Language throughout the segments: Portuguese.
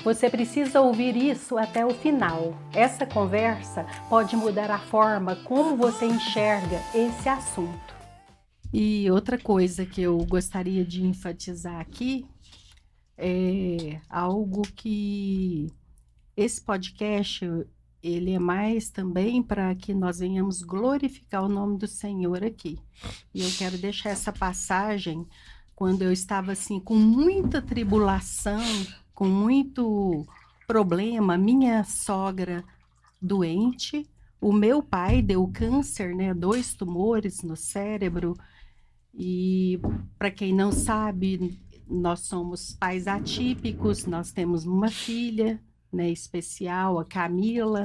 Você precisa ouvir isso até o final. Essa conversa pode mudar a forma como você enxerga esse assunto. E outra coisa que eu gostaria de enfatizar aqui é algo que esse podcast ele é mais também para que nós venhamos glorificar o nome do Senhor aqui. E eu quero deixar essa passagem quando eu estava assim com muita tribulação, com muito problema, minha sogra doente, o meu pai deu câncer, né, 2 tumores no cérebro e para quem não sabe, nós somos pais atípicos, nós temos uma filha, né, especial, a Camila,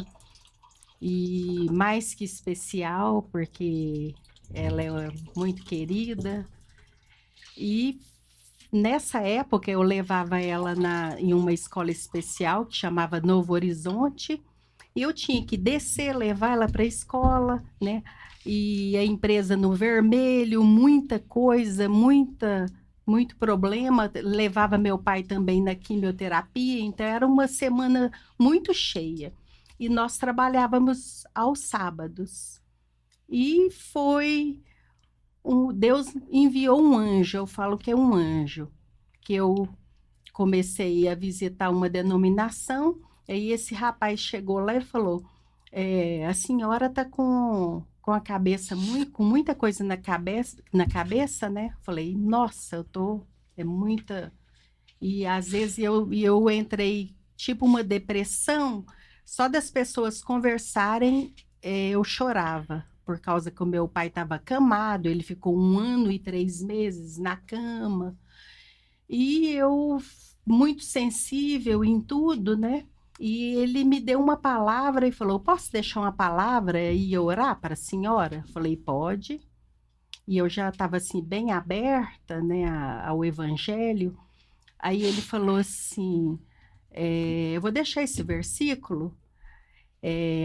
e mais que especial, porque ela é muito querida. E nessa época eu levava ela em uma escola especial que chamava Novo Horizonte, e eu tinha que descer, levar ela para a escola, né? E a empresa no vermelho, muita coisa, muito problema. Levava meu pai também na quimioterapia, então era uma semana muito cheia. E nós trabalhávamos aos sábados. E Deus enviou um anjo, eu falo que é um anjo, que eu comecei a visitar uma denominação, e esse rapaz chegou lá e falou, a senhora está com a cabeça, com muita coisa na cabeça, né? Falei, nossa, é muita... E às vezes eu entrei tipo uma depressão, só das pessoas conversarem, eu chorava, por causa que o meu pai estava acamado, ele ficou 1 ano e 3 meses na cama, e eu, muito sensível em tudo, né? E ele me deu uma palavra e falou: Posso deixar uma palavra e orar para a senhora? Falei: Pode. E eu já estava assim, bem aberta, né, ao evangelho. Aí ele falou assim: Eu vou deixar esse versículo.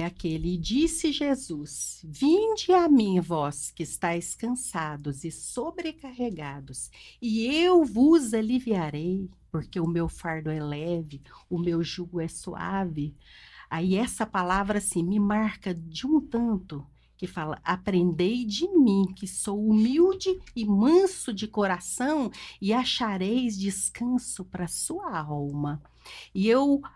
Aquele, e disse Jesus: Vinde a mim, vós que estáis cansados e sobrecarregados, e eu vos aliviarei, porque o meu fardo é leve, o meu jugo é suave. Aí essa palavra assim me marca de um tanto que fala: aprendei de mim, que sou humilde e manso de coração, e achareis descanso para sua alma. E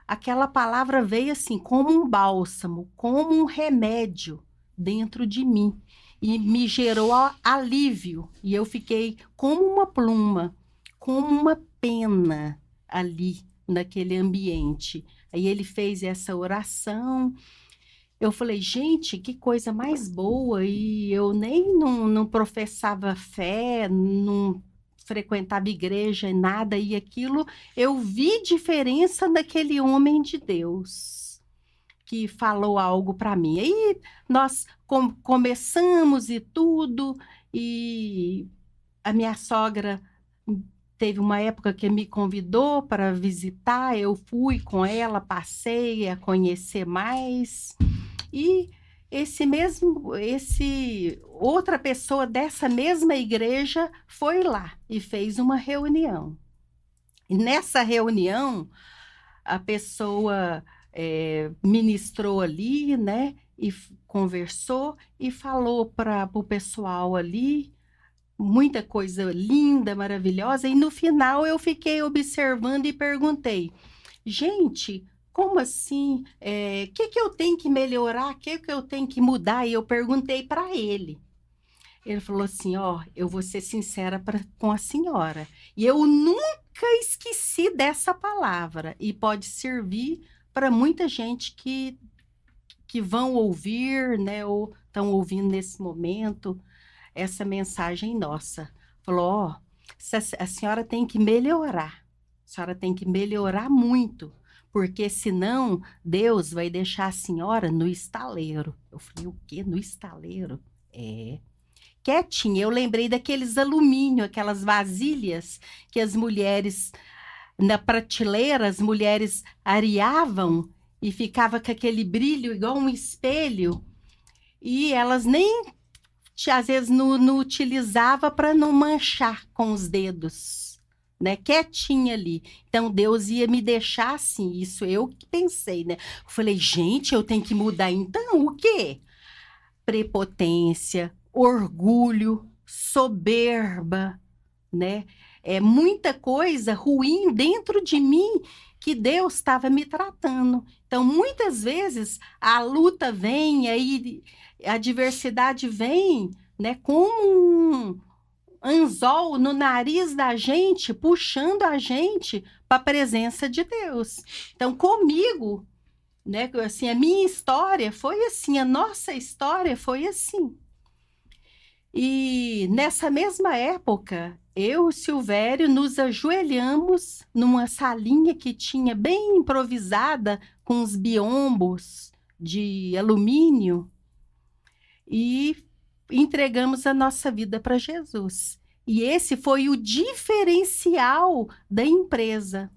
aquela palavra veio assim, como um bálsamo, como um remédio dentro de mim. E me gerou alívio. E eu fiquei como uma pluma, como uma pena ali, naquele ambiente. Aí ele fez essa oração. Eu falei, gente, que coisa mais boa. E eu nem não professava fé, não frequentava igreja e nada, e aquilo, eu vi diferença daquele homem de Deus que falou algo para mim. Aí nós começamos e tudo, e a minha sogra teve uma época que me convidou para visitar, eu fui com ela, passei a conhecer mais, e esse outra pessoa dessa mesma igreja foi lá e fez uma reunião. E nessa reunião, a pessoa ministrou ali, né? E conversou e falou para o pessoal ali muita coisa linda, maravilhosa. E no final eu fiquei observando e perguntei: gente, como assim? Que eu tenho que melhorar? O que eu tenho que mudar? E eu perguntei para ele. Ele falou assim: Ó, eu vou ser sincera com a senhora. E eu nunca esqueci dessa palavra. E pode servir para muita gente que vão ouvir, né? Ou estão ouvindo nesse momento essa mensagem nossa. Falou: Ó, a senhora tem que melhorar. A senhora tem que melhorar muito, porque senão Deus vai deixar a senhora no estaleiro. Eu falei: o quê? No estaleiro? Quietinha, eu lembrei daqueles alumínio, aquelas vasilhas que as mulheres, na prateleira, as mulheres areavam e ficava com aquele brilho igual um espelho, e elas nem, às vezes, não utilizava para não manchar com os dedos, né, quietinha ali. Então, Deus ia me deixar assim, isso eu que pensei, né? Eu falei, gente, eu tenho que mudar então o quê? Prepotência, orgulho, soberba, né? É muita coisa ruim dentro de mim que Deus estava me tratando. Então, muitas vezes a luta vem, aí a adversidade vem, né, como um anzol no nariz da gente, puxando a gente para a presença de Deus. Então, comigo, né, assim, a minha história foi assim, a nossa história foi assim. E nessa mesma época, eu e o Silvério nos ajoelhamos numa salinha que tinha bem improvisada, com os biombos de alumínio, e entregamos a nossa vida para Jesus. E esse foi o diferencial da empresa.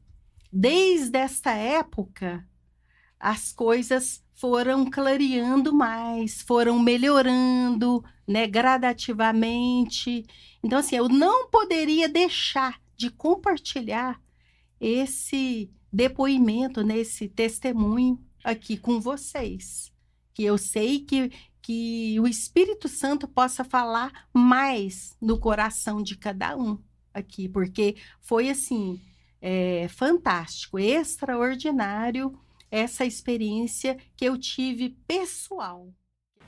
Desde esta época, as coisas foram clareando mais, foram melhorando, né, gradativamente. Então, assim, eu não poderia deixar de compartilhar esse depoimento, né, esse testemunho aqui com vocês. Que eu sei que o Espírito Santo possa falar mais no coração de cada um aqui, porque foi, assim, fantástico, extraordinário essa experiência que eu tive pessoal.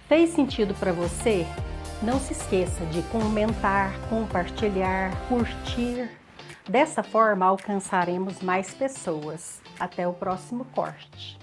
Fez sentido para você? Não se esqueça de comentar, compartilhar, curtir. Dessa forma, alcançaremos mais pessoas. Até o próximo corte.